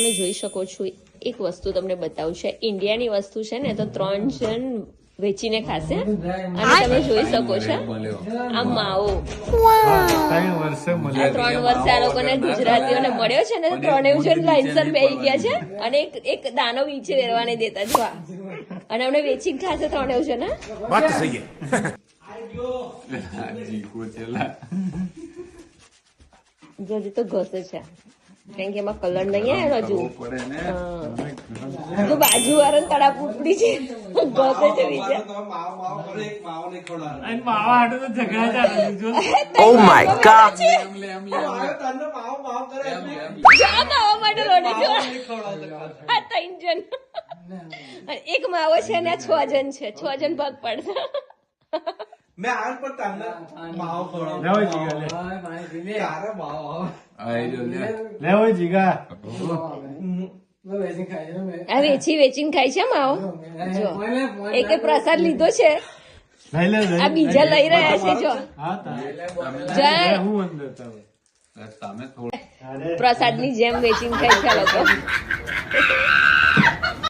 તમે જોઈ શકો છો એક વસ્તુ તમને બતાવું છે ઇન્ડિયાની વસ્તુ છે ને તો 3 જણ વેચીને ખાશે અને તમે જોઈ શકો છો આ માવો 3 વર્ષે આ લોકોને ગુજરાતીઓને મળ્યો છે ને 3 જણ લાઈનસર બેસી ગયા છે અને એક દાનો નીચે વેરવા નહીં દેતા જો અને અમને વેચીને ખાશે 3 જણ વાત સહી જો હજી તો ઘસે છે કારણ કે એમાં કલર નહીં આવ્યો હજુ બાજુ વાળા તળાપ ઉપડી છે ઘસે છે બીજા ઓ માય ગોડ માવા માટે રોડે જો આ 3 જણ એક માવો છે ને 6 જણ છે 6 જણ ભાગ પડશે मैं आज पर ताना माव खोड़ा ले ओए जीगा ले तारा माव आई जो ले ओए जीगा આ વેચીને ખાય છે માવો જો એકે પ્રસાદ લીધો છે આ બીજા લઈ રહ્યા છે જો પ્રસાદ ની જેમ વેચીને ખાય છે લોકો